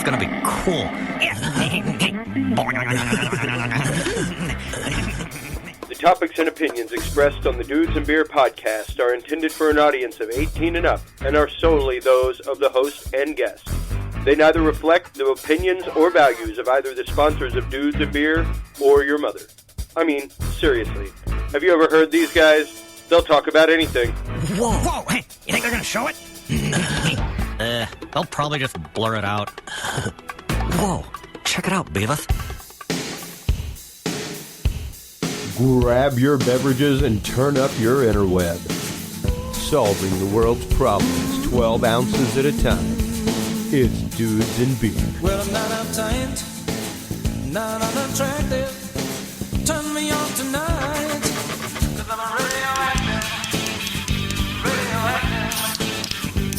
gonna be cool. The topics and opinions expressed on the Dudes and Beer podcast are intended for an audience of 18 and up and are solely those of the host and guest. They neither reflect the opinions or values of either the sponsors of Dudes and Beer or your mother. I mean, seriously, have you ever heard these guys? They'll talk about anything. Whoa, hey, you think they're gonna show it? They'll probably just blur it out. Whoa, check it out, Beavis. Grab your beverages and turn up your interweb. Solving the world's problems 12 ounces at a time. It's Dudes and Beer. Well, I'm not uptight, not unattractive. Turn me on tonight, 'cause I'm a radioactive.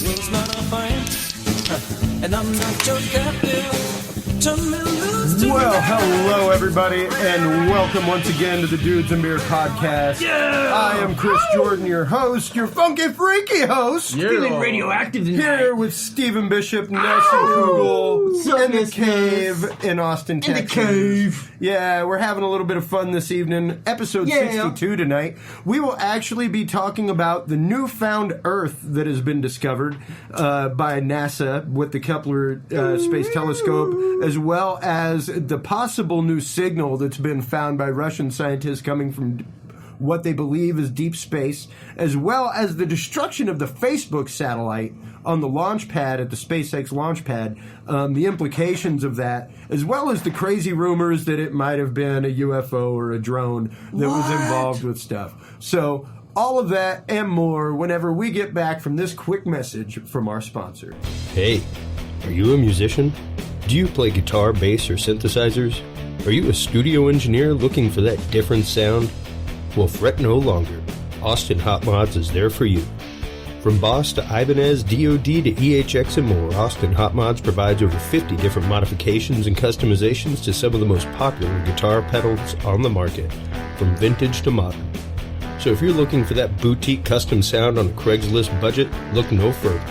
It's not a fight, and I'm not your captive. Turn me loose tonight. Well, hello everybody, and welcome once again to the Dudes and Beer podcast. Yeah! I am Chris Jordan, your host, your funky freaky host. Feeling radioactive tonight. Here with Stephen Bishop, Nelson Kugel, in the cave in Austin, Texas. In the cave. Yeah, we're having a little bit of fun this evening. Episode 62 tonight. We will actually be talking about the newfound Earth that has been discovered by NASA with the Kepler Space Telescope, as well as the possible new signal that's been found by Russian scientists coming from what they believe is deep space, as well as the destruction of the Facebook satellite on the launch pad at the SpaceX launch pad, the implications of that, as well as the crazy rumors that it might have been a UFO or a drone that was involved with stuff. So all of that and more whenever we get back from this quick message from our sponsor. Hey, are you a musician? Do you play guitar, bass, or synthesizers? Are you a studio engineer looking for that different sound? Well, fret no longer. Austin Hot Mods is there for you. From Boss to Ibanez, DoD to EHX and more, Austin Hot Mods provides over 50 different modifications and customizations to some of the most popular guitar pedals on the market, from vintage to modern. So if you're looking for that boutique custom sound on a Craigslist budget, look no further.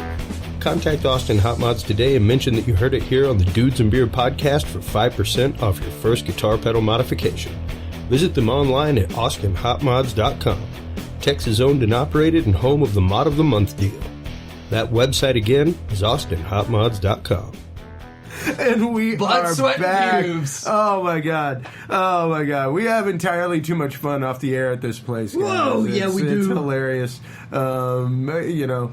Contact Austin Hot Mods today and mention that you heard it here on the Dudes and Beer podcast for 5% off your first guitar pedal modification. Visit them online at austinhotmods.com. Texas owned and operated and home of the Mod of the Month deal. That website again is austinhotmods.com. And we Blood, are sweat, back. and pubes. Oh my god! Oh my god! We have entirely too much fun off the air at this place, guys. Whoa, yeah, we do. It's hilarious. You know,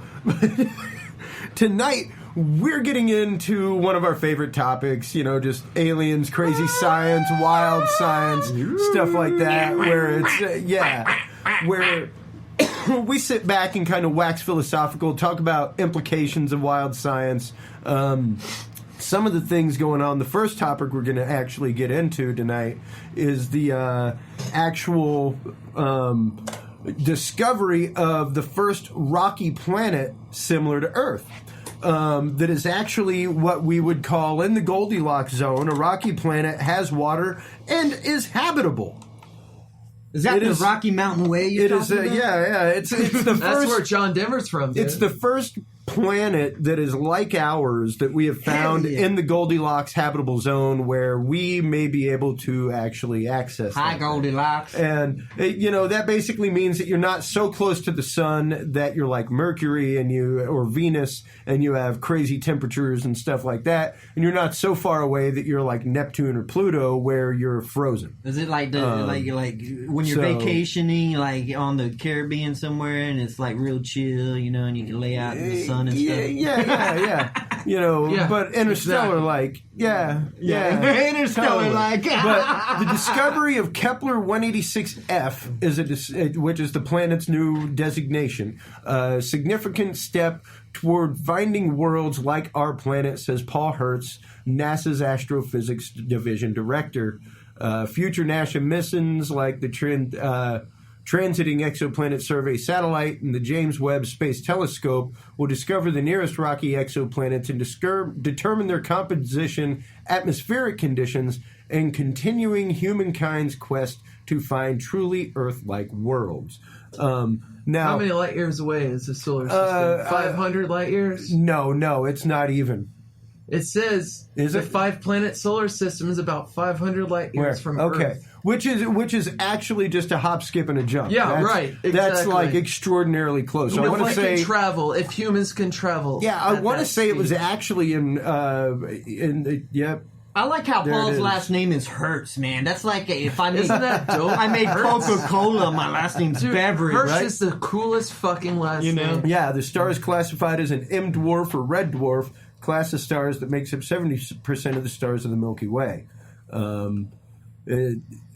tonight we're getting into one of our favorite topics. You know, just aliens, crazy science, wild science, stuff like that. Where it's where. We sit back and kind of wax philosophical, talk about implications of wild science, some of the things going on. The first topic we're going to actually get into tonight is the actual discovery of the first rocky planet similar to Earth. That is actually what we would call in the Goldilocks zone. A rocky planet has water and is habitable. Is that the Rocky Mountain Way you're talking about? Yeah. It's the first. That's where John Denver's from, dude. It's the first planet that is like ours that we have found in the Goldilocks habitable zone where we may be able to actually access. Hi, Goldilocks. And, you know, that basically means that you're not so close to the sun that you're like Mercury or Venus and you have crazy temperatures and stuff like that. And you're not so far away that you're like Neptune or Pluto where you're frozen. Is it like the like when you're vacationing like on the Caribbean somewhere and it's like real chill, you know, and you can lay out in the sun and stuff? Yeah. You know, but Interstellar, Interstellar, totally. But the discovery of Kepler 186f which is the planet's new designation, a significant step toward finding worlds like our planet, says Paul Hertz, NASA's Astrophysics Division Director. Future NASA missions like the Transiting Exoplanet Survey Satellite and the James Webb Space Telescope will discover the nearest rocky exoplanets and determine their composition, atmospheric conditions, and continuing humankind's quest to find truly Earth-like worlds. Now, how many light years away is the solar system? 500 light years? No, it's not even. It says Is the it? 5-planet solar system is about 500 light years from Earth. Which is actually just a hop, skip, and a jump. Yeah, right. That's Exactly. like extraordinarily close. So I If want we to say, can travel, if humans can travel. yeah, I at want to that say it was speed. actually in Yep. I like how There it Paul's is. last name is Hertz, man. That's like if I made, Isn't that dope? I made Coca-Cola, my last name's Dude, Beverage, Hertz right? is the coolest fucking last name. Yeah, the star is classified as an M dwarf or red dwarf, class of stars that makes up 70% of the stars of the Milky Way.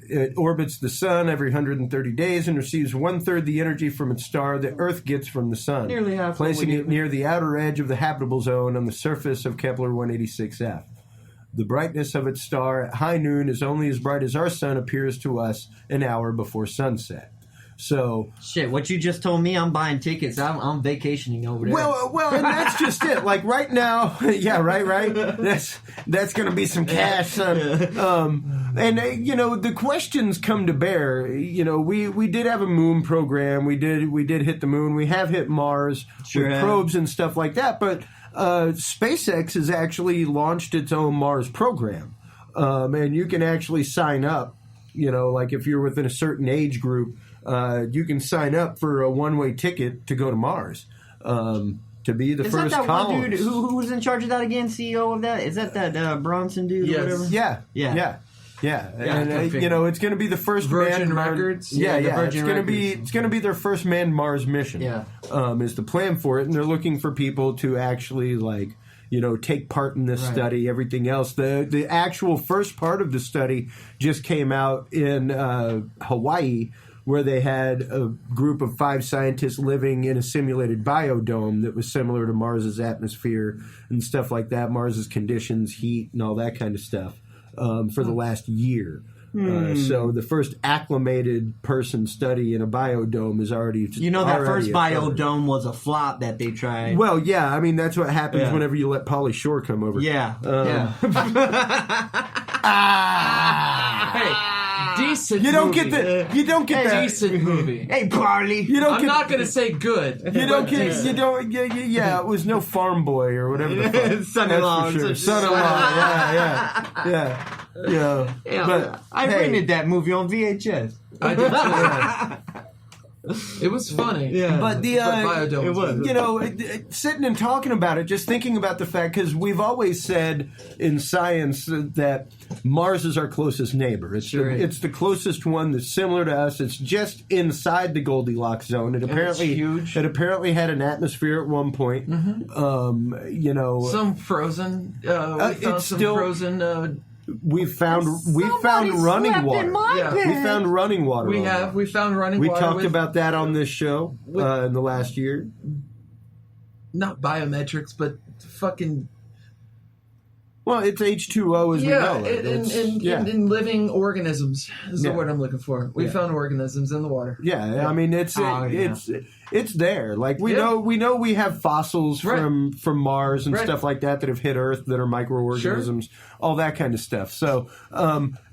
It orbits the sun every 130 days and receives 1/3 the energy from its star that Earth gets from the sun, Nearly half what placing we it do. near the outer edge of the habitable zone on the surface of Kepler 186f. The brightness of its star at high noon is only as bright as our sun appears to us an hour before sunset. So, Shit, what you just told me, I'm buying tickets. I'm vacationing over there. well, and that's just it. Like right now, yeah, right. That's going to be some cash, son. And the questions come to bear. We did have a moon program. We did hit the moon. We have hit Mars Sure with have. probes and stuff like that. But SpaceX has actually launched its own Mars program, and you can actually sign up. Like if you're within a certain age group. You can sign up for a one-way ticket to go to Mars to be the is that first that one dude colonist. who was in charge of that again? CEO of that? Is that Bronson dude Yes. or whatever? Yeah. Yeah, And I can figure. it's going to be the first Virgin manned Records? Yeah, Yeah, the It's Virgin going to be Records. it's going to be their first manned Mars mission. Yeah. Is the plan for it, and they're looking for people to actually take part in this Right. study. Everything else, the actual first part of the study just came out in Hawaii, where they had a group of 5 scientists living in a simulated biodome that was similar to Mars's atmosphere and stuff like that, Mars's conditions, heat, and all that kind of stuff for the last year. So the first acclimated person study in a biodome is already that first occurred. biodome was a flop that they tried. Well, yeah, I mean that's what happens Yeah. whenever you let Pauly Shore come over. Yeah. Hey, decent You don't movie. get that. Decent movie. Hey, Barley. You don't I'm get. not going to say good. You don't get. You don't. Yeah. It was no farm boy or whatever the fuck. Son-in-law. That's for sure. Son-in-law. Yeah. Yeah, But I hey, rented that movie on VHS. I did too. It was funny. Yeah. But the Biodome it was. sitting and talking about it, just thinking about the fact, because we've always said in science that Mars is our closest neighbor. It's the closest one that's similar to us. It's just inside the Goldilocks zone. It apparently huge. It apparently had an atmosphere at one point. Some frozen. We found it's some still- frozen. We found running water. Yeah. We found running water. on Mars. We found running We water. talked with about that on this show in the last year. not biometrics, but fucking Well, it's H2O as we know it. It's- in living organisms is the Yeah. word I'm looking for. We Yeah. found organisms in the water. Yeah, I mean it's there. Like we Yeah. know we have fossils Right. from Mars and Right. stuff like that have hit Earth that are microorganisms, all that kind of stuff. So,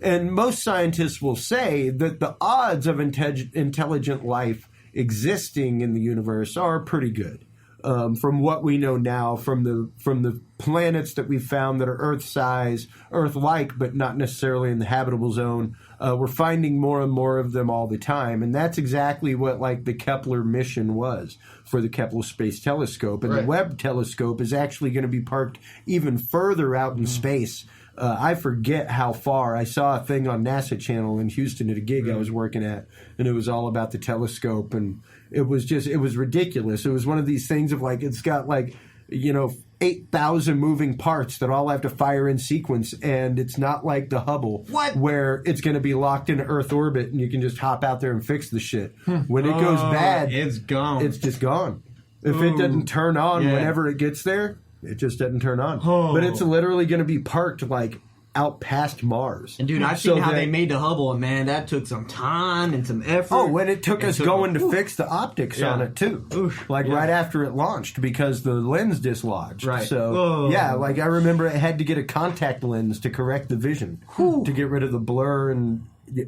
and most scientists will say that the odds of intelligent life existing in the universe are pretty good. From what we know now, from the planets that we've found that are Earth-size, Earth-like, but not necessarily in the habitable zone, we're finding more and more of them all the time, and that's exactly what the Kepler mission was for the Kepler Space Telescope, and Right. the Webb Telescope is actually going to be parked even further out in space. I forget how far. I saw a thing on NASA Channel in Houston at a gig I was working at, and it was all about the telescope, and it was ridiculous. It was one of these things of it's got 8,000 moving parts that all have to fire in sequence, and it's not like the Hubble, where it's going to be locked in Earth orbit and you can just hop out there and fix the shit. When it goes bad, It's gone. it's just gone. If it doesn't turn on whenever it gets there, it just doesn't turn on. But it's literally going to be parked out past Mars. And dude, I've So seen how that- they made the Hubble, and man, that took some time and some effort. Oh, when it took us took- going to fix the optics on it too, right after it launched because the lens dislodged. Right. So I remember it had to get a contact lens to correct the vision to get rid of the blur and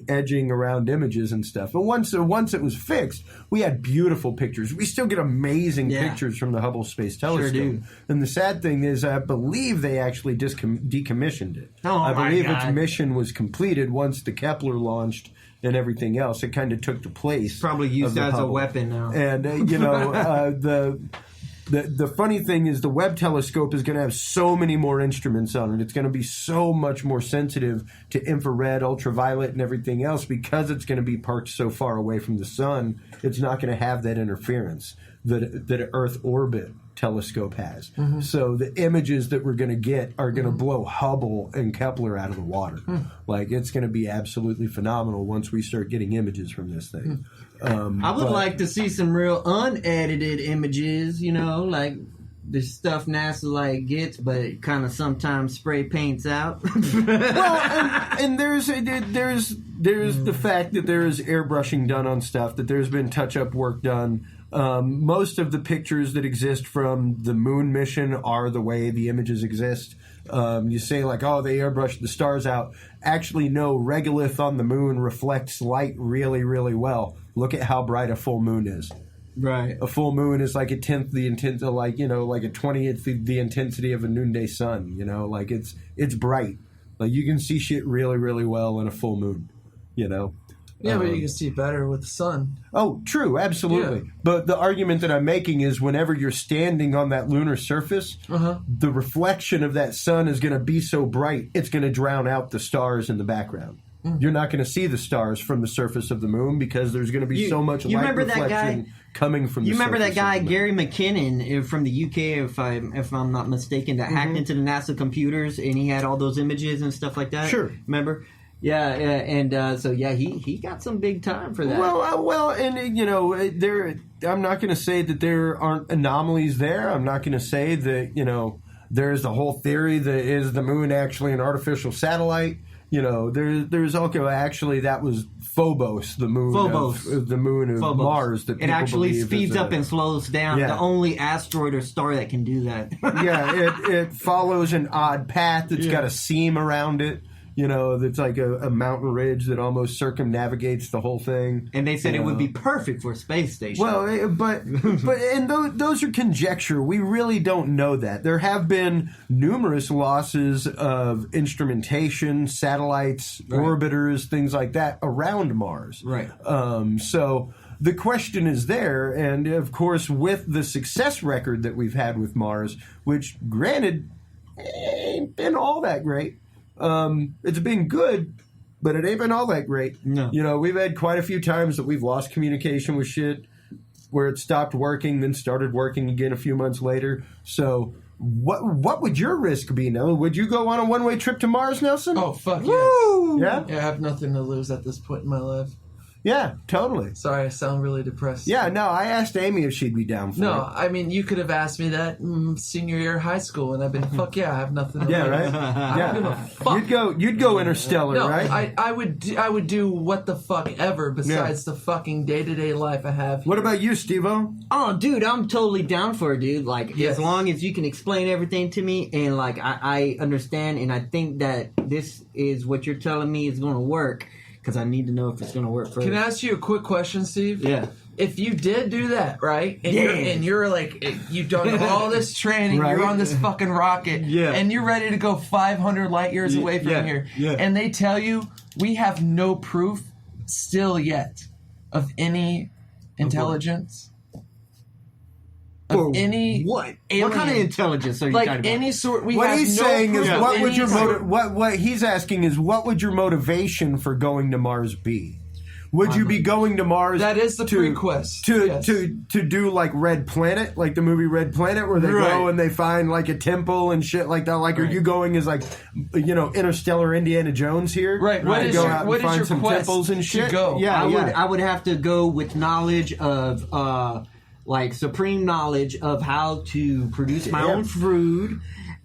edging around images and stuff. But once it was fixed, we had beautiful pictures. We still get amazing pictures from the Hubble Space Telescope. Sure do. And the sad thing is, I believe they actually decommissioned it. Oh, I my believe God. its mission was completed once the Kepler launched and everything else. It kind of took the place. Probably used of the as a Hubble. weapon now. And the funny thing is, the Webb telescope is going to have so many more instruments on it. It's going to be so much more sensitive to infrared, ultraviolet, and everything else because it's going to be parked so far away from the sun. It's not going to have that interference that an Earth orbit telescope has. So the images that we're going to get are going to blow Hubble and Kepler out of the water. Like, it's going to be absolutely phenomenal once we start getting images from this thing. I would like to see some real unedited images, like the stuff NASA like gets, but it kind of sometimes spray paints out. Well, and there's the fact that there is airbrushing done on stuff, that there's been touch-up work done. Most of the pictures that exist from the moon mission are the way the images exist. You say like, oh, they airbrushed the stars out. Actually, no, regolith on the moon reflects light really, really well. Look at how bright a full moon is. Right. A full moon is like a 10th the intensity, like a 20th the intensity of a noonday sun. Like it's bright. Like, you can see shit really, really well in a full moon. Yeah, but you can see better with the sun. Oh, true, absolutely. Yeah. But the argument that I'm making is, whenever you're standing on that lunar surface, the reflection of that sun is going to be so bright, it's going to drown out the stars in the background. You're not going to see the stars from the surface of the moon because there's going to be so much light reflection coming from the surface. You remember that guy, of the moon. Gary McKinnon, from the UK, if I'm not mistaken, that hacked into the NASA computers and he had all those images and stuff like that? Sure. Remember? Yeah, and so he got some big time for that. Well, and I'm not going to say that there aren't anomalies there. I'm not going to say that there's the whole theory that is the moon actually an artificial satellite. There's also actually that was Phobos, the moon of Mars. That it actually believe speeds up and slows down. Yeah. The only asteroid or star that can do that. Yeah, it follows an odd path that's got a seam around it. That's like a mountain ridge that almost circumnavigates the whole thing. And they said it would be perfect for a space station. Well, but those are conjecture. We really don't know that. There have been numerous losses of instrumentation, satellites, orbiters, things like that around Mars. Right. So the question is there, and of course, with the success record that we've had with Mars, which, granted, ain't been all that great. It's been good, but it ain't been all that great. No. We've had quite a few times that we've lost communication with shit, where it stopped working, then started working again a few months later. So what would your risk be, Nelly? Would you go on a one-way trip to Mars, Nelson? Oh, fuck yeah. Woo! Yeah? Yeah, I have nothing to lose at this point in my life. Yeah, totally. Sorry, I sound really depressed. Yeah, no, I asked Amy if she'd be down for it. No, I mean, you could have asked me that senior year of high school, and I've been, fuck yeah, I have nothing to lose. Yeah, right? I don't give a fuck. You'd go Interstellar, No, right? I would do what the fuck ever besides the fucking day-to-day life I have. What about you, Steve-O? Oh, dude, I'm totally down for it, dude. Like, Yes. as long as you can explain everything to me, and like I understand, and I think that this is what you're telling me is going to work, because I need to know if it's going to work first. Can I ask you a quick question, Steve? Yeah. If you did do that, right? And you're like, you've done all this training, Right. you're on this fucking rocket, and you're ready to go 500 light years away from here, and they tell you, we have no proof still yet of any intelligence. Of any what? alien. What kind of intelligence are you talking Like about? any sort, we What have he's no saying proof is, of what would any your sort. what he's asking is, what would your motivation for going to Mars be? Would you be going to Mars? That is the prequest. To do like Red Planet, like the movie Red Planet, where they go and they find like a temple and shit like that. Like, are you going as like, Interstellar Indiana Jones here? Right. What What is go your- out and what is find your some quest temples and to shit? go? Yeah, I would have to go with knowledge of like supreme knowledge of how to produce my own food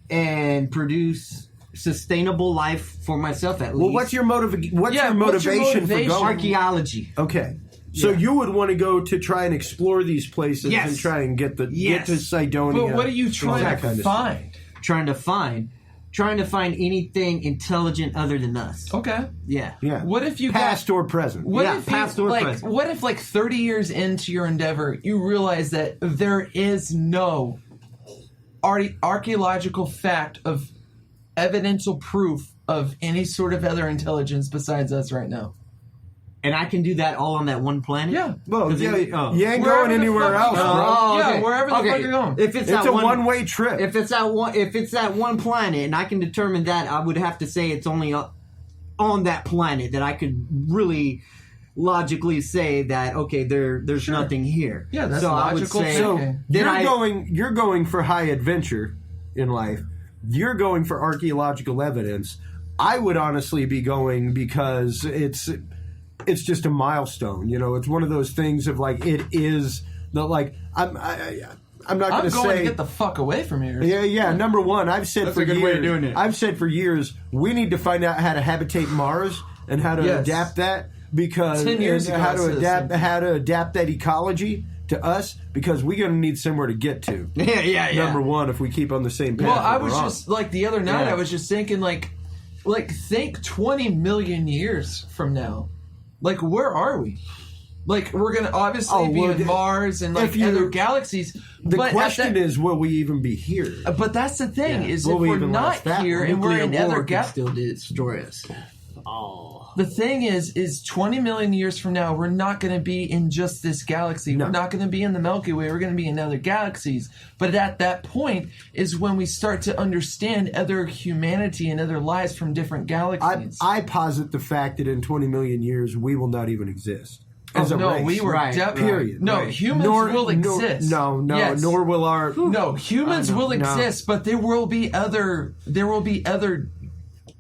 and produce sustainable life for myself at least. Well, what's your motivation for going? Archaeology. Okay. So you would want to go to try and explore these places Yes. and try and get to Yes. Cydonia. But what are you trying that to kind of find? Trying to find trying to find anything intelligent other than us. Okay. Yeah. Yeah. What if you past or present? What Yeah, if past you, or like? present. What if 30 years into your endeavor, you realize that there is no archaeological fact of evidential proof of any sort of other intelligence besides us right now? And I can do that all on that one planet? Yeah. Well, you ain't Wherever going the anywhere fuck else, you bro. go. Yeah, wherever the fuck you're going. If it's It's that a one-way trip. If it's that one planet, and I can determine that, I would have to say it's only on that planet that I could really logically say that there's nothing here. Yeah, that's so logical. I would say, So Okay. you're going for high adventure in life. You're going for archaeological evidence. I would honestly be going because it's just a milestone. It's one of those things of it is the I'm not going to say to get the fuck away from here. Yeah. Number one, I've said That's for a good years. way of doing it. I've said for years we need to find out how to habitate Mars and how to Yes. adapt that because 10 years ago, how I to said the adapt same how to adapt that ecology to us because we're going to need somewhere to get to. yeah. Number one, if we keep on the same path. Well, I that was we're on. just the other night. Yeah. I was just thinking think 20 million years from now, where are we? We're gonna obviously be in Mars and other galaxies. The but question is, will we even be here? but that's the thing is, Will if we we're even not last that here long? and we're in Nuclear other war can galaxies, still destroy us. the thing is 20 million years from now, we're not going to be in just this galaxy. No. We're not going to be in the Milky Way. We're going to be in other galaxies. But at that point is when we start to understand other humanity and other lives from different galaxies. I posit the fact that in 20 million years we will not even exist as a no, race. we were Right, period. No, Right. humans will exist. No, Yes. nor will our. No, humans will exist, but there will be other.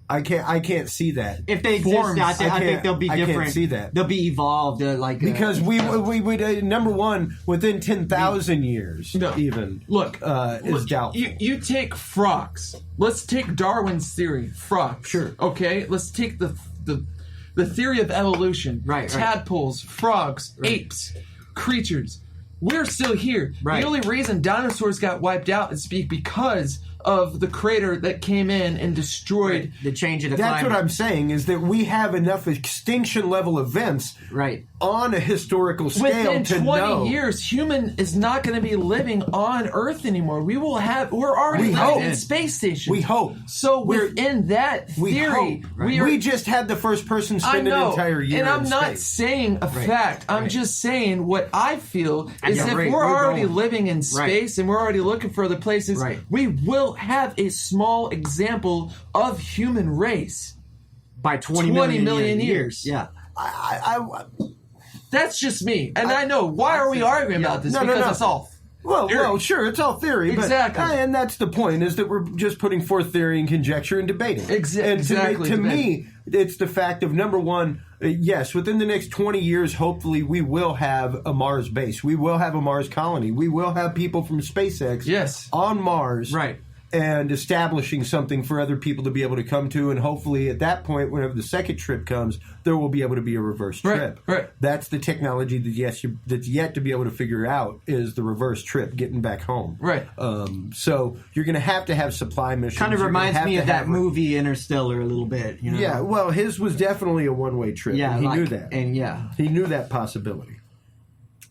I can't see that. If they exist, Forms. I think they'll be I can't different. see that. They'll be evolved, Because we would number one within 10,000 years No. even is doubtful. You take frogs. Let's take Darwin's theory. Frogs. Sure. Okay. Let's take the theory of evolution. Right. Tadpoles, frogs, apes, creatures. We're still here. Right. The only reason dinosaurs got wiped out is because of the crater that came in and destroyed. the change of the That's climate. what I'm saying is that we have enough extinction level events Right. on a historical scale Within to 20 know. years, human is not going to be living on Earth anymore. We're already We living hope. in space stations. We hope. So within that We theory, hope. We just had the first person spend an entire year and I'm in not space. saying a fact. I'm just saying what I feel is Yeah, if right. we're We're already going. living in space and we're already looking for other places, Right. we will have a small example of human race. By 20 million years. Yeah. That's just me. And I know. Why are we arguing about this? No, Because it's all Well, sure, it's all theory, Exactly. but and that's the point is that we're just putting forth theory and conjecture and debating. Exactly. To me, it's the fact of number one. Yes, within the next 20 years, hopefully, we will have a Mars base. We will have a Mars colony. We will have people from SpaceX Yes. on Mars. Right. And establishing something for other people to be able to come to, and hopefully at that point, whenever the second trip comes, there will be able to be a reverse trip. Right. That's the technology that's yet to be able to figure out is the reverse trip, getting back home. Right. So you're going to have supply missions. Kind of You're gonna reminds have me to of that have- movie Interstellar a little bit. You know? Yeah, well, his was definitely a one-way trip. Yeah, and he like- knew that. and yeah. He knew that possibility.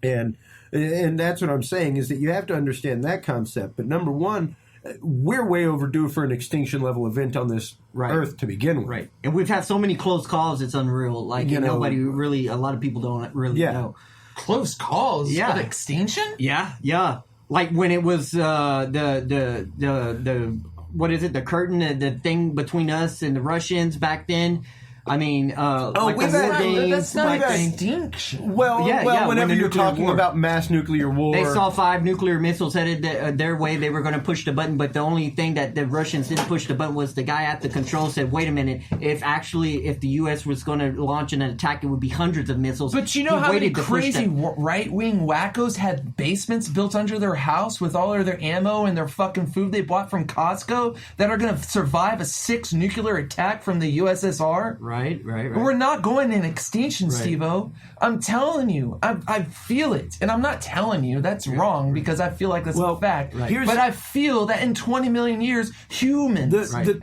And that's what I'm saying is that you have to understand that concept. But number one, we're way overdue for an extinction level event on this Right. Earth to begin with. Right. And we've had so many close calls, it's unreal. Like, You know- nobody really, a lot of people don't really Yeah. know. close calls Yeah. of extinction. Yeah. Like when it was the what is it? The curtain, the thing between us and the Russians back then. I mean, like we've the war had- games. That's not like extinction. Well, Yeah, when whenever the you're nuclear talking war. about mass nuclear war, they saw 5 nuclear missiles headed their way. They were going to push the button, but the only thing that the Russians didn't push the button was the guy at the control said, "Wait a minute! If the U.S. was going to launch an attack, it would be hundreds of missiles." But you know He how many waited to push crazy that. right-wing wackos had basements built under their house with all of their ammo and their fucking food they bought from Costco that are going to survive a 6 nuclear attack from the USSR? Right. Right. We're not going in extinction, Steve-O. I'm telling you. I feel it. And I'm not telling you. That's wrong because I feel like that's a fact. Right. But I feel that in 20 million years, humans,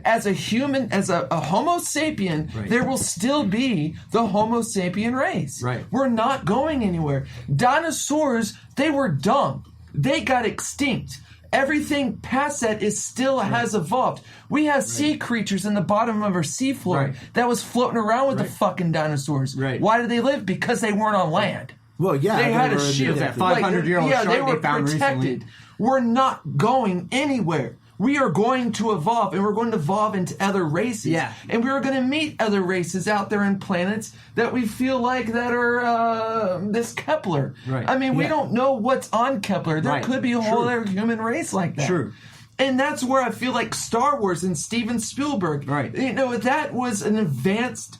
as a human, as a Homo sapien, there will still be the Homo sapien race. Right. We're not going anywhere. Dinosaurs, they were dumb. They got extinct. Everything past that is still has evolved. We have sea creatures in the bottom of our seafloor that was floating around with the fucking dinosaurs. Right. Why did they live? Because they weren't on land. Well, yeah. They had a were in shield. the- that 500-year-old yeah, shark they were they found protected. recently. We're not going anywhere. We are going to evolve, and we're going to evolve into other races. Yeah. And we're going to meet other races out there in planets that we feel like that are this Kepler. Right. I mean, we don't know what's on Kepler. There could be a whole other human race like that. True. And that's where I feel like Star Wars and Steven Spielberg, Right. you know, that was an advanced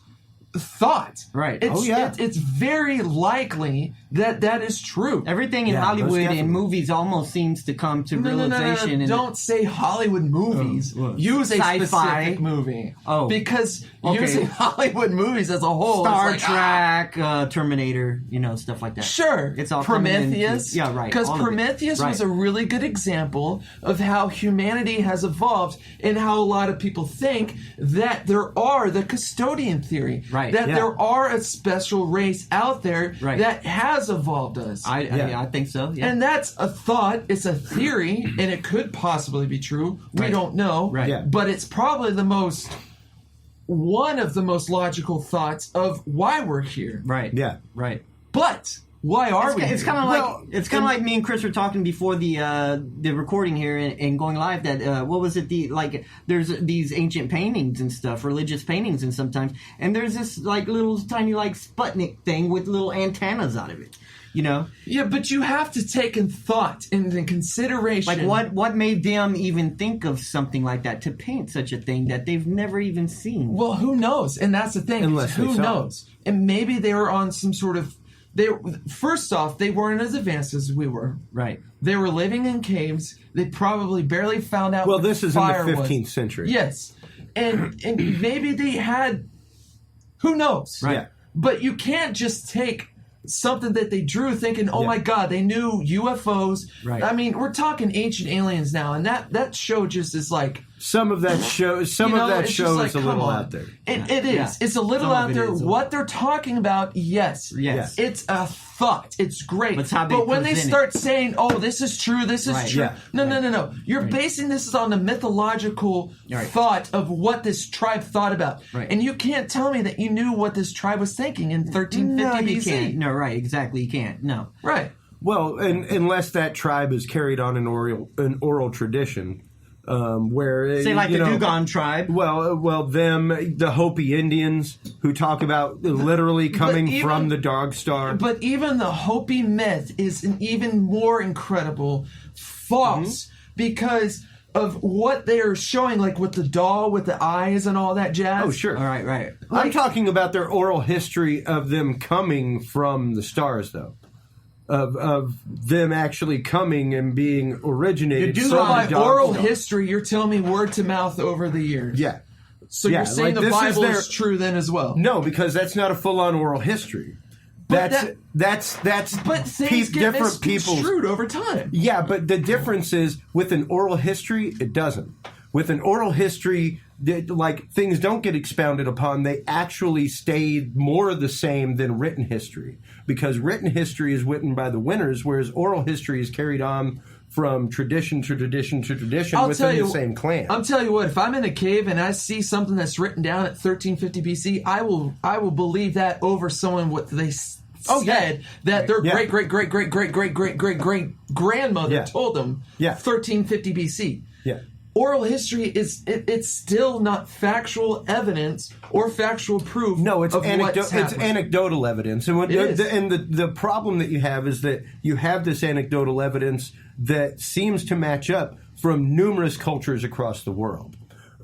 thought. Right. It's, it's very likely that that is true. Everything in Yeah, most Hollywood definitely. and movies almost seems to come to realization. And Don't say Hollywood movies. Use a Sci-fi. specific movie. Oh. Because Okay. using Hollywood movies as a whole Star is like, Trek, Terminator, stuff like that. Sure. It's all coming Prometheus. into- yeah, right, Because all of it. Prometheus Right. was a really good example of how humanity has evolved and how a lot of people think that there are the custodian theory. Right, That yeah. there are a special race out there Right. that has evolved us. I think so. Yeah. And that's a thought, it's a theory, and it could possibly be true. We Right. don't know. Right. Yeah. But it's probably one of the most logical thoughts of why we're here. right. Yeah. Right. But why are we It's here? kind of like me and Chris were talking before the recording here and going live. That what was it? There's these ancient paintings and stuff, religious paintings, and sometimes there's this little tiny Sputnik thing with little antennas out of it. Yeah, but you have to take in thought and in consideration. What made them even think of something like that to paint such a thing that they've never even seen? Well, who knows? And that's the thing. Unless they who saw knows? And maybe they were on some sort of. First off, they weren't as advanced as we were. Right. They were living in caves. They probably barely found out. Well, what this is in the fire was. 15th century. Yes, and maybe they had. Who knows? Right. Yeah. But you can't just take something that they drew thinking, oh Yeah. my God, they knew UFOs. Right. I mean, we're talking ancient aliens now, and that show just is like. Some of that show, It's just like, is a come little on. out there. It is. Yeah. It's a little Some of out it there. is. What they're talking about, yes. Yes. It's a thought. It's great. But it's how they but when they present it. start saying, oh, this is true, this is Right. true. Yeah. No. You're basing this on the mythological Right. thought of what this tribe thought about. Right. And you can't tell me that you knew what this tribe was thinking in 1350 No, you BC. can't. No, right. Exactly. You can't. No. Right. Well, unless that tribe has carried on an oral tradition, where Say like the Dugon tribe. Well, the Hopi Indians who talk about literally coming even- from the Dog Star. But even the Hopi myth is an even more incredible false because of what they're showing, like with the doll with the eyes and all that jazz. Oh, sure. All right. Right. I'm talking about their oral history of them coming from the stars, though. Of them actually coming and being originated You do from By the Dog oral Star. history, you're telling me word to mouth over the years. Yeah. So Yeah, you're saying like the this is Bible their- is true then as well? No, because that's not a full-on oral history. But That's But things get different people's. misconstrued over time. Yeah, but the difference is with an oral history, it doesn't. With an oral history, things don't get expounded upon. They actually stay more the same than written history, because written history is written by the winners, whereas oral history is carried on from tradition to tradition to tradition within the same clan. I'm telling you what, if I'm in a cave and I see something that's written down at 1350 BC, I will believe that over someone what they said that their Yeah. great great great great great great great great great grandmother Yeah. told them. Yeah. 1350 BC. Yeah. Oral history it's still not factual evidence or factual proof. No, it's of what's it's happened. anecdotal evidence, and It is. the problem that you have is that you have this anecdotal evidence that seems to match up from numerous cultures across the world,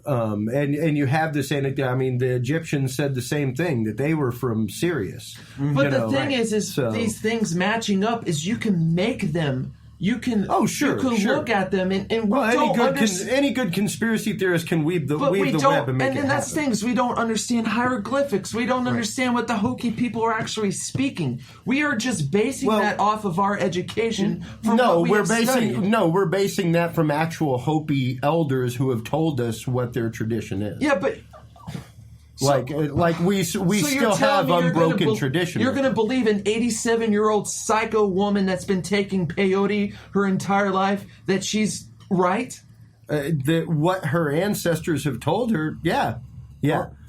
and you have this anecdote. I mean, the Egyptians said the same thing, that they were from Sirius. But the thing is these things matching up is you can make them. you can sure, you can sure. look at them and we Well, don't any good conspiracy theorist can weave the but we web don't, and make it and that's happen. things we don't understand hieroglyphics. We don't understand what the Hokie people are actually speaking. We are just basing that off of our education. From what we have studied. we're basing that from actual Hopi elders who have told us what their tradition is. Yeah, but we still have unbroken tradition. You're going to believe an 87-year-old psycho woman that's been taking peyote her entire life that she's right? What her ancestors have told her, yeah.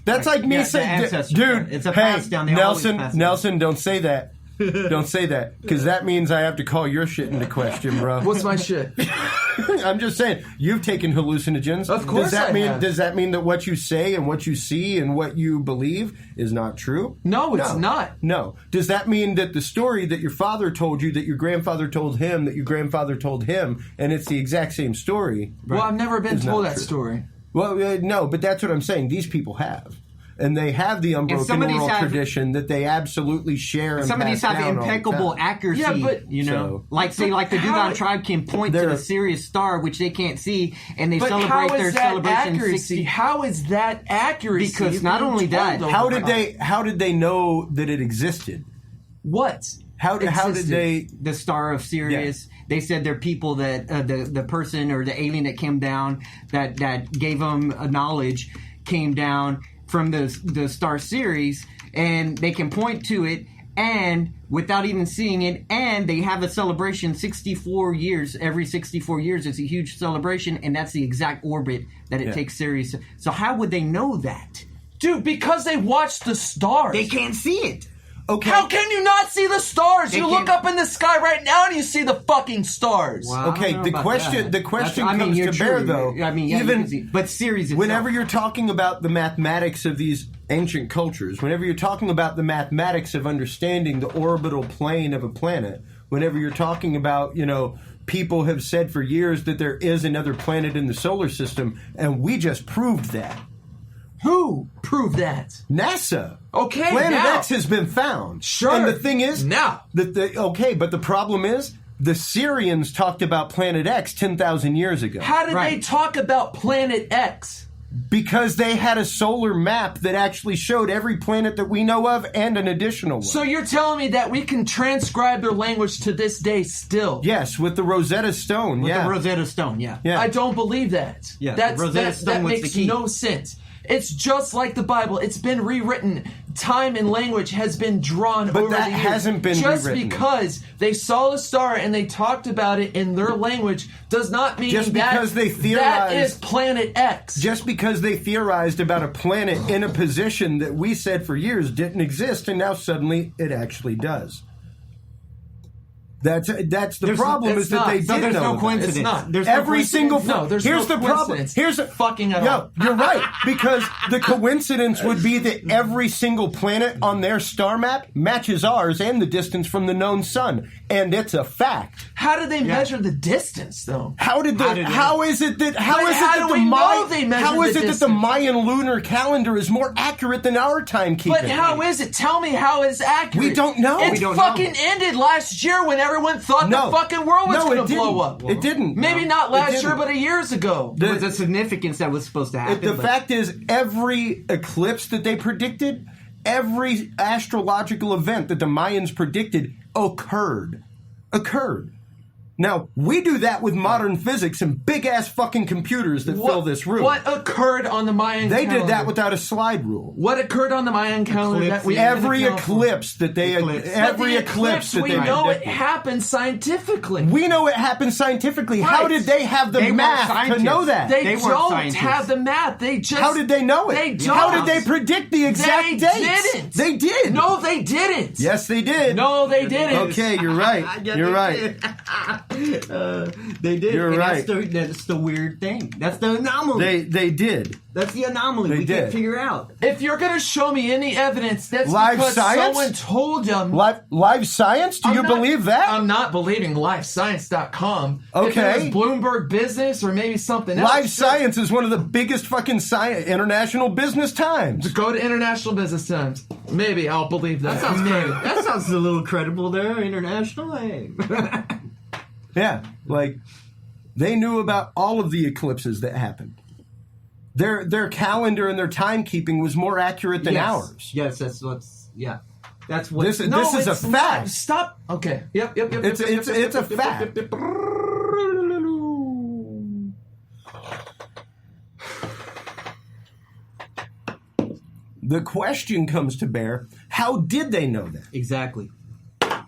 That's like me saying, dude, it's a pass down. Nelson, don't say that. Don't say that, because that means I have to call your shit into question, bro. What's my shit? I'm just saying, you've taken hallucinogens. Of course I have. Does that mean that what you say and what you see and what you believe is not true? No, it's not. No. Does that mean that the story that your father told you, that your grandfather told him, that your grandfather told him, and it's the exact same story? Well, I've never been told that true. story. Well, no, but that's what I'm saying. These people have. And they have the unbroken oral tradition that they absolutely share. And some of these have impeccable accuracy. Yeah, but like the Dugon tribe can point to the Sirius star, which they can't see, and they celebrate their celebration. Accuracy? How is that accuracy? Because not only that, how did they know that it existed? What? How did they? The star of Sirius. Yeah. They said they're people that the person or the alien that came down that gave them a knowledge came down from the Star Series, and they can point to it and without even seeing it, and they have a celebration 64 years. Every 64 years, it's a huge celebration, and that's the exact orbit that it takes Sirius. So how would they know that? Dude, because they watch the stars. They can't see it. Okay. How can you not see the stars? You look up in the sky right now and you see the fucking stars. Well, okay, the question comes to bear though. I mean, even but Sirius itself. Whenever you're talking about the mathematics of these ancient cultures, whenever you're talking about the mathematics of understanding the orbital plane of a planet, whenever you're talking about, people have said for years that there is another planet in the solar system, and we just proved that. Who proved that? NASA. Okay, Planet now. X has been found. Sure. And the thing is, now. but the problem is, the Syrians talked about Planet X 10,000 years ago. How did they talk about Planet X? Because they had a solar map that actually showed every planet that we know of and an additional one. So you're telling me that we can transcribe their language to this day still? Yes, with the Rosetta Stone. With the Rosetta Stone, yeah. I don't believe that. Yeah, that makes no sense. It's just like the Bible. It's been rewritten. Time and language has been drawn over the years. But that hasn't been just rewritten. Just because they saw the star and they talked about it in their language does not mean that is Planet X. Just because they theorized about a planet in a position that we said for years didn't exist, and now suddenly it actually does. That's the problem is that they did know. There's no coincidence. It's not. There's every no single. No, there's here's no the problem. coincidence. Here's the fucking at Yeah, all. you're right, because the coincidence would be that every single planet on their star map matches ours and the distance from the known sun, and it's a fact. How did they measure the distance, though? How is it that the Mayan lunar calendar is more accurate than our timekeeping? But how is it? Tell me how it's accurate. We don't know. It fucking ended last year when everyone thought the fucking world was going to blow up. It didn't. Maybe not last year, but years ago. There was a significance that was supposed to happen. The fact is, every eclipse that they predicted, every astrological event that the Mayans predicted occurred. Now, we do that with modern physics and big-ass fucking computers that fill this room. What occurred on the Mayan calendar? They did that without a slide rule. What occurred on the Mayan calendar that we every eclipse that they know it happened scientifically. We know it happened scientifically. Right. How did they have the math to know that? They don't have the math. They just. How did they know it? They don't. How did they predict the exact dates? Didn't. They did. No, they didn't. Yes, they did. No, they didn't. Okay, you're right. You're right. They did. You're right. That's the weird thing. That's the anomaly. They did. That's the anomaly. We can't figure out. If you're going to show me any evidence, that's live because science? someone told them. Live science? Do you believe that? I'm not believing livescience.com. Okay. If it was Bloomberg Business or maybe something else. Live Science is one of the biggest fucking international business times. Go to International Business Times. Maybe I'll believe that. That sounds a little credible there. International. Hey. Yeah, like they knew about all of the eclipses that happened. Their calendar and their timekeeping was more accurate than ours. Yes, that's what's That's what. This is a fact. Stop. Okay. Yep. It's a fact. The question comes to bear: how did they know that? Exactly.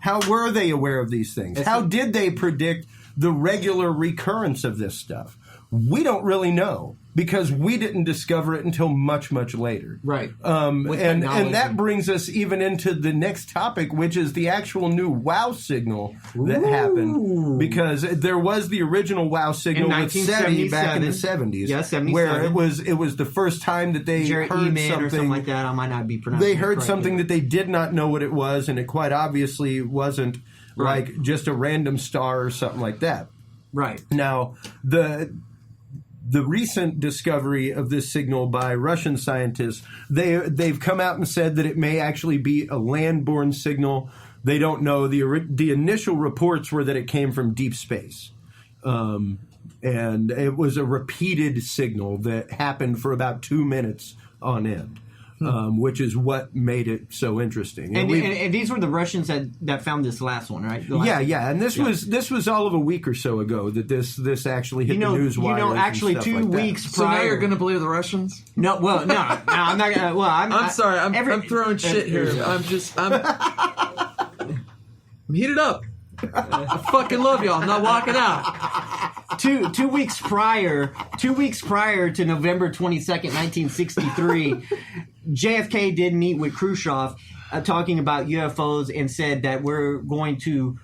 How were they aware of these things? How did they predict the regular recurrence of this stuff? We don't really know because we didn't discover it until much, much later. Right. And that brings us even into the next topic, which is the actual new WOW signal that happened. Because there was the original WOW signal with SETI back in the 70s. Yeah, 77. Where it was the first time that they heard something. Or something like that. I might not be pronouncing They heard something that they did not know what it was, and it quite obviously wasn't like just a random star or something like that. Right. Now, the recent discovery of this signal by Russian scientists, they've come out and said that it may actually be a land-borne signal. They don't know. The initial reports were that it came from deep space. And it was a repeated signal that happened for about 2 minutes on end. Which is what made it so interesting. And these were the Russians that found this last one, right? Yeah. And this was all of a week or so ago that this actually hit the news wires. Actually, 2 weeks prior. So now you're going to believe the Russians? No, well, no, I'm not going to. Well, I'm sorry. I'm throwing shit here. I'm heated up. I fucking love y'all. I'm not walking out. 2 weeks prior to November 22nd, 1963, JFK did meet with Khrushchev talking about UFOs and said that we're going to,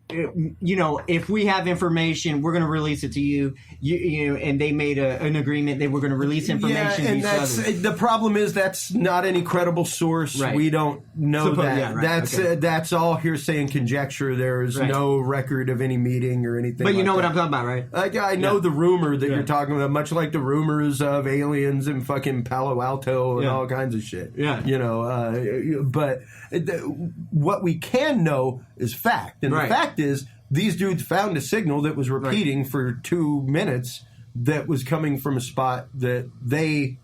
if we have information, we're going to release it to you. And they made an agreement they were going to release information. Yeah, and the problem is that's not any credible source. Right. We don't know that. Yeah, right. That's all hearsay and conjecture. There is no record of any meeting or anything. But you know what I'm talking about, right? I know the rumor that you're talking about, much like the rumors of aliens in fucking Palo Alto and all kinds of shit. Yeah, but what we can know is fact, and the fact is these dudes found a signal that was repeating for 2 minutes that was coming from a spot that they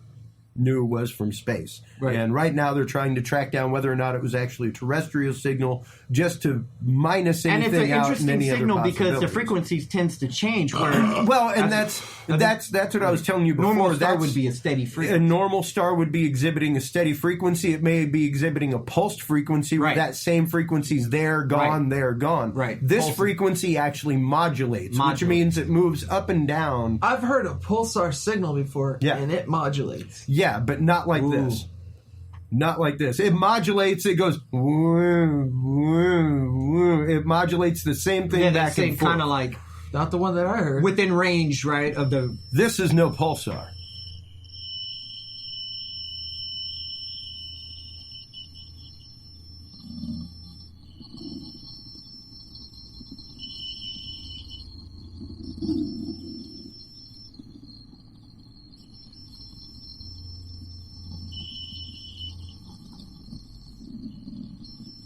knew was from space. Right. And right now they're trying to track down whether or not it was actually a terrestrial signal, just to minus anything out and any other possibilities. And it's an interesting signal because the frequencies tends to change. Well, and that's what I was telling you before. Normal star would be a steady frequency. A normal star would be exhibiting a steady frequency. It may be exhibiting a pulsed frequency where that same frequency's there, gone, there, gone. Right. This frequency actually modulates, which means it moves up and down. I've heard a pulsar signal before, and it modulates. Yeah, but not like this. Not like this. It modulates. It goes. Woo, woo, woo. It modulates the same thing back and forth. Kind of like not the one that I heard. Within range, right? Of the. This is no pulsar.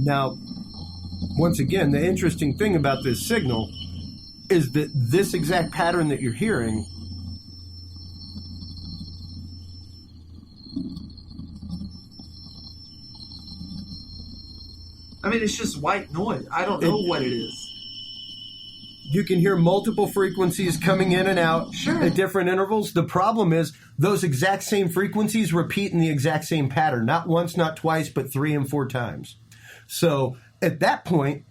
Now, once again, the interesting thing about this signal is that this exact pattern that you're hearing it's just white noise. I don't know what it is. You can hear multiple frequencies coming in and out at different intervals. The problem is those exact same frequencies repeat in the exact same pattern. Not once, not twice, but 3 and 4 times. So at that point,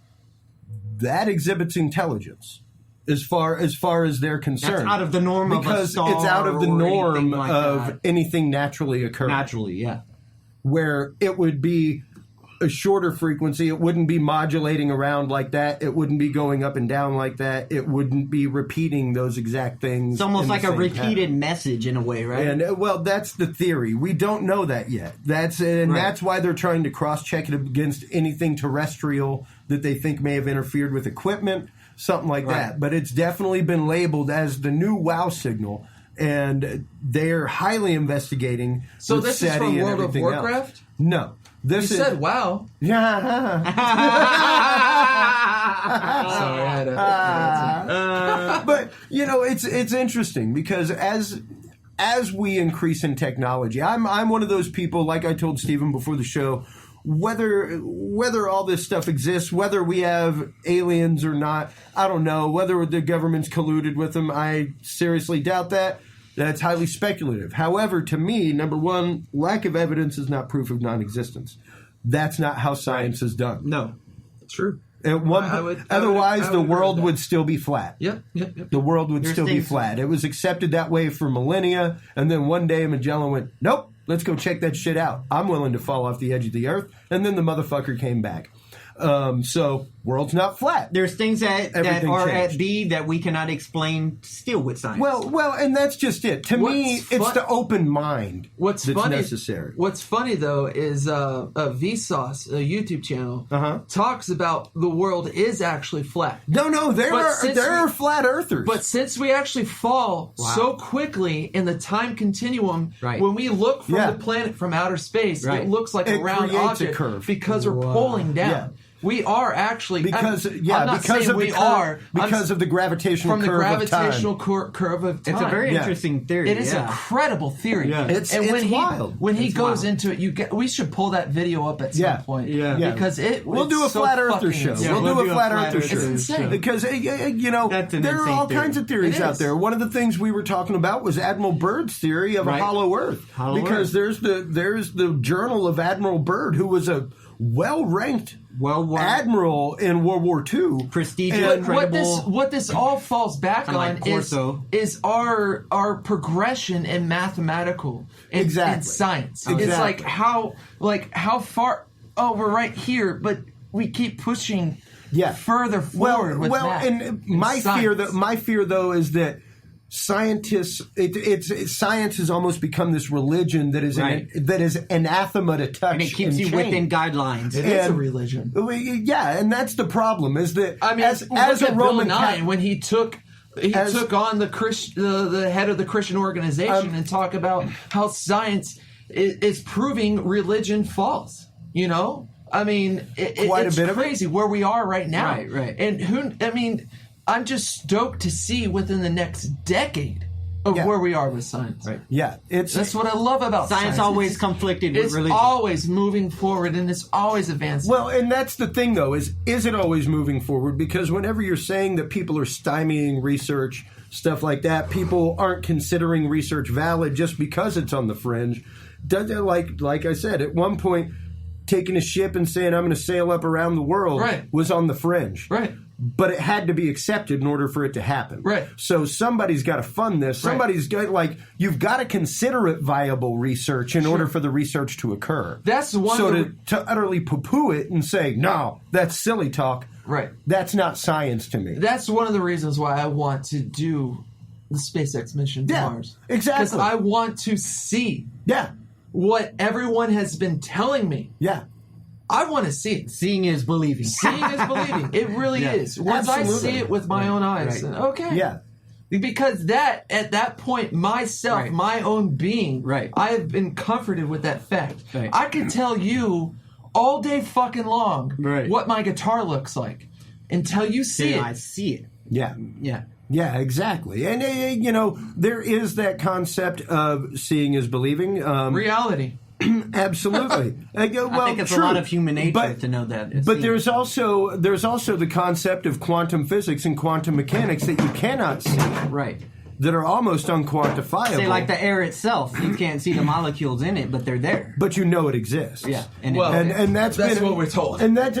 that exhibits intelligence as far as they're concerned. That's out of the norm because of a star it's out of the norm like of that. Anything naturally occurring. Naturally, yeah. Where it would be a shorter frequency, it wouldn't be modulating around like that. It wouldn't be going up and down like that. It wouldn't be repeating those exact things. It's almost like a repeated message in a way, right? And that's the theory. We don't know that yet. That's why they're trying to cross-check it against anything terrestrial that they think may have interfered with equipment, something like that. But it's definitely been labeled as the new WOW signal, and they're highly investigating. So this is from World of Warcraft? No. You said wow. Yeah. Sorry, I had to. But it's interesting because as we increase in technology, I'm one of those people, like I told Stephen before the show, whether all this stuff exists, whether we have aliens or not, I don't know. Whether the government's colluded with them, I seriously doubt that. That's highly speculative. However, to me, number one, lack of evidence is not proof of non-existence. That's not how science is done. No, True. Otherwise, the world would still be flat. Yep. The world would still be flat. It was accepted that way for millennia, and then one day Magellan went, nope, let's go check that shit out. I'm willing to fall off the edge of the earth, and then the motherfucker came back. So, world's not flat. There's things that are changed. at B that we cannot explain still with science. Well, and that's just it. To me, it's the open mind that's necessary. What's funny, though, is Vsauce, a YouTube channel, talks about the world is actually flat. No, there are flat earthers. But since we actually fall so quickly in the time continuum, when we look from the planet from outer space, it looks like a round object because we're pulling down. Yeah. We are actually because of the gravitational curve of time. It's a very interesting theory. It is an incredible theory. Yeah. It's wild. When he goes into it, we should pull that video up at some point. Yeah. Because we'll do a flat earther show. We'll do a flat earther show. It's insane. Because there are all kinds of theories out there. One of the things we were talking about was Admiral Byrd's theory of a hollow Earth. Because there's the journal of Admiral Byrd, who was a well-ranked admiral in World War II. Prestigious, credible. What this all falls back on is our progression in mathematical and science. Exactly. It's how far. Oh, we're right here, but we keep pushing further forward with math. And my fear though is that scientists, science has almost become this religion that is anathema to touch, and it keeps you within guidelines. It is a religion. Yeah, and that's the problem. Is that as a Roman Catholic, when he took on the head of the Christian organization and talk about how science is proving religion false. It's crazy where we are right now. Right. And I'm just stoked to see within the next decade of where we are with science. Right. Yeah, that's what I love about science. Always conflicted with religion. It's always moving forward and it's always advancing. Well, and that's the thing, though, is it always moving forward? Because whenever you're saying that people are stymieing research, stuff like that, people aren't considering research valid just because it's on the fringe. Like I said, at one point, taking a ship and saying, I'm going to sail up around the world was on the fringe. Right. But it had to be accepted in order for it to happen. Right. So somebody's got to fund this. Somebody's got, you've got to consider it viable research in order for the research to occur. That's one. So to utterly poo-poo it and say, no, that's silly talk. Right. That's not science to me. That's one of the reasons why I want to do the SpaceX mission to Mars. Exactly. Because I want to see what everyone has been telling me. Yeah. I want to see it. Seeing is believing. Seeing is believing. It really is. Once I see it with my own eyes, then okay. Yeah. Because at that point, myself, my own being, I have been comforted with that fact. Right. I can tell you all day fucking long what my guitar looks like until you see it. I see it. Yeah. Yeah. Yeah, exactly. And, there is that concept of seeing is believing. Reality. Absolutely. I think it's a lot of human nature to know that. But there's also the concept of quantum physics and quantum mechanics that you cannot see. Right. That are almost unquantifiable. Say like the air itself, you can't see the molecules in it, but they're there. But you know it exists. Yeah, and that's what we're told. And that's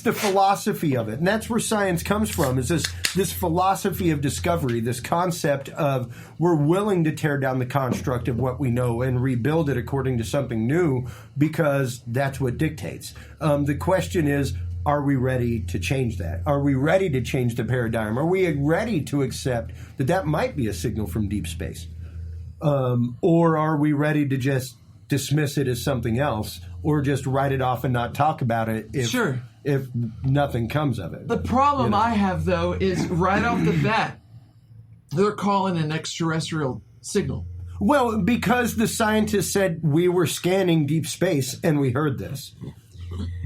the philosophy of it, and that's where science comes from. Is this philosophy of discovery, this concept of we're willing to tear down the construct of what we know and rebuild it according to something new because that's what dictates. The question is, are we ready to change that? Are we ready to change the paradigm? Are we ready to accept that might be a signal from deep space? Or are we ready to just dismiss it as something else or just write it off and not talk about it if nothing comes of it? The problem I have, though, is right off the bat, they're calling an extraterrestrial signal. Well, because the scientists said we were scanning deep space and we heard this.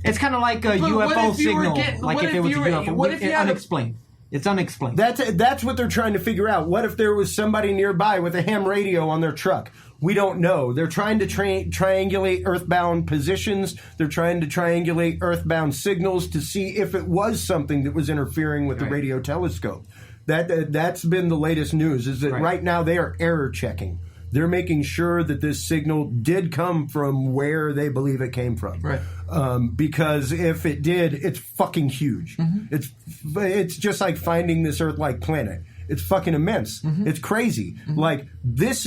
It's kind of like a But what UFO if you were signal. getting- Like what if if it was you a were- UFO. what if you had a- unexplained. It's unexplained. That's what they're trying to figure out. What if there was somebody nearby with a ham radio on their truck? We don't know. They're trying to triangulate earthbound positions. They're trying to triangulate earthbound signals to see if it was something that was interfering with the radio telescope. That's been the latest news, is that right now they are error checking. They're making sure that this signal did come from where they believe it came from. Right. Because if it did, it's fucking huge. It's just like finding this Earth-like planet. It's fucking immense. It's crazy. Like this,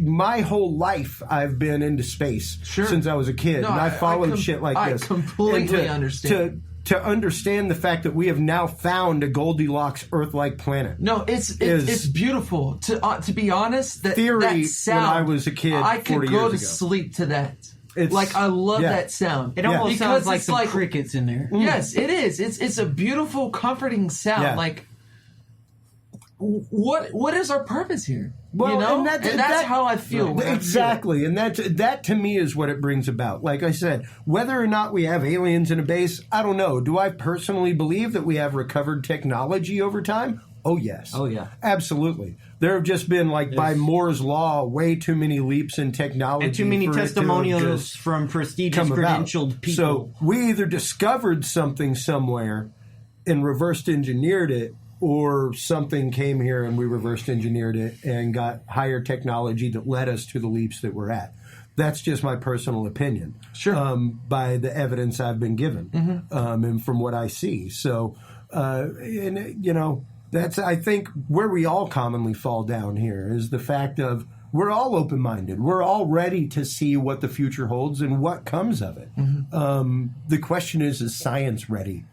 my whole life I've been into space since I was a kid, and I followed shit like this. I completely understand. To understand the fact that we have now found a Goldilocks Earth-like planet. No, it's beautiful. To be honest, that sound, when I was a kid, I could 40 go years to ago. sleep to that. Like I love that sound. It almost Because sounds like it's some crickets in there. Yes, it is. It's a beautiful, comforting sound. Yeah. Like what is our purpose here? Well, you know, and that's how I feel. Exactly, and that to me is what it brings about. Like I said, whether or not we have aliens in a base, I don't know. Do I personally believe that we have recovered technology over time? Oh, yes. Oh, yeah. Absolutely. There have just been, like, by Moore's Law, way too many leaps in technology. And too many for it to have testimonials just from prestigious, come about. credentialed people. So we either discovered something somewhere and reversed engineered it, or something came here and we reversed engineered it and got higher technology that led us to the leaps that we're at. That's just my personal opinion. Sure. By the evidence I've been given and from what I see. So, and you know, that's, I think, where we all commonly fall down here is the fact of we're all open-minded. We're all ready to see what the future holds and what comes of it. The question is science ready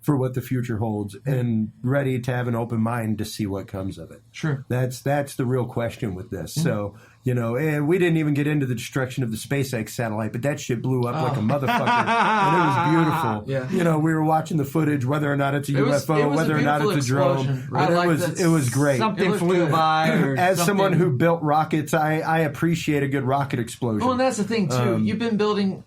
for what the future holds and ready to have an open mind to see what comes of it? Sure. That's the real question with this. So, you know, and we didn't even get into the destruction of the SpaceX satellite, but that shit blew up like a motherfucker. And it was beautiful. Yeah. You know, we were watching the footage, whether or not it's a UFO, it was whether or not it's a drone. explosion. But it was great. Something flew by. Or As something. someone who built rockets, I appreciate a good rocket explosion. Well, and that's the thing too. You've been building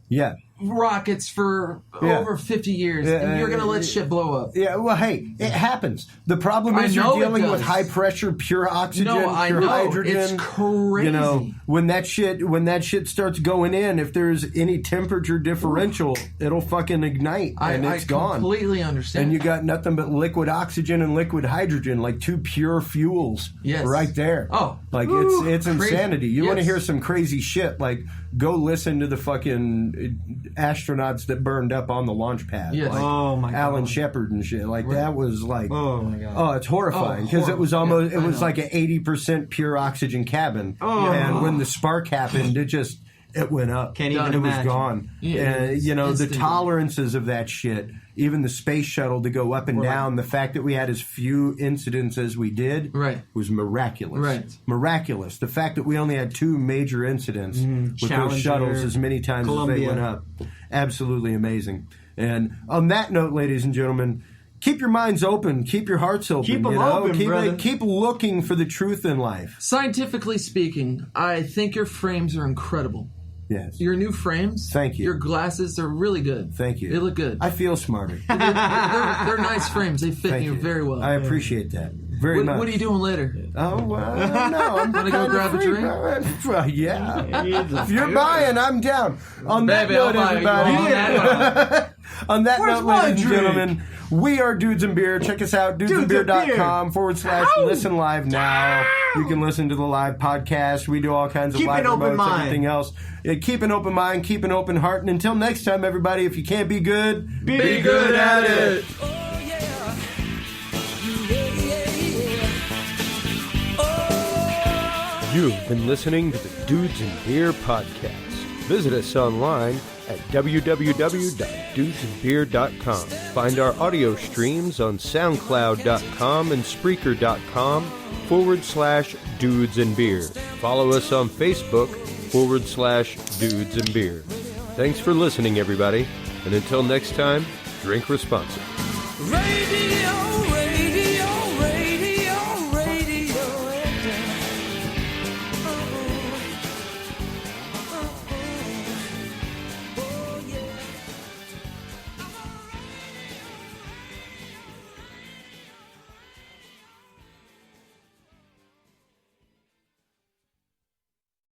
yeah. rockets for over 50 years, and you're going to let shit blow up. Yeah, well, hey, it happens. The problem is I know you're it dealing with does. high pressure, pure oxygen, No, I pure know. hydrogen. It's crazy. You know, when that shit starts going in, if there's any temperature differential, it'll fucking ignite and it's gone. I completely understand. And you got nothing but liquid oxygen and liquid hydrogen, like two pure fuels, right there. Oh, like it's crazy. insanity. You want to Yes. hear some crazy shit? Like go listen to the fucking astronauts that burned up on the launch pad. Yes. Like Oh, my God. Alan Shepard and shit. Like that was like, Oh, my God. oh, it's horrifying because it was almost it was like an 80% pure oxygen cabin, and when the spark happened, it went up. Can't even and it was imagine. gone. Yeah, And you know the instantly. tolerances of that shit. Even the space shuttle to go up and down. The fact that we had as few incidents as we did was miraculous. Right. Miraculous. The fact that we only had 2 major incidents with those Challenger, shuttles as many times as Columbia. they went up. Absolutely amazing. And on that note, ladies and gentlemen, keep your minds open. Keep your hearts open. Keep 'em you know? open, brother. Keep looking for the truth in life. Scientifically speaking, I think your frames are incredible. Yes. Your new frames. Thank you. Your glasses are really good. Thank you. They look good. I feel smarter. They're nice frames. They fit Thank you you very well. I appreciate that very much. What are you doing later? Oh, well, I don't know. I'm Wanna go kinda grab a free. drink? Well, yeah. If you're buying, I'm down. On that Baby, I'll note, buy you everybody. on that On that Where's note, my ladies and drink? gentlemen, we are Dudes and Beer. Check us out, dudesandbeer.com/listen live now. You can listen to the live podcast. We do all kinds of Keep live an open remotes, mind. everything else. Yeah, keep an open mind, keep an open heart. And until next time, everybody, if you can't be good, Be good at it. Oh yeah. Oh. You've been listening to the Dudes and Beer podcast. Visit us online at www.dudesandbeer.com. Find our audio streams on soundcloud.com and spreaker.com/Dudes and Beer. Follow us on Facebook /Dudes and Beer. Thanks for listening, everybody. And until next time, drink responsibly. Radio.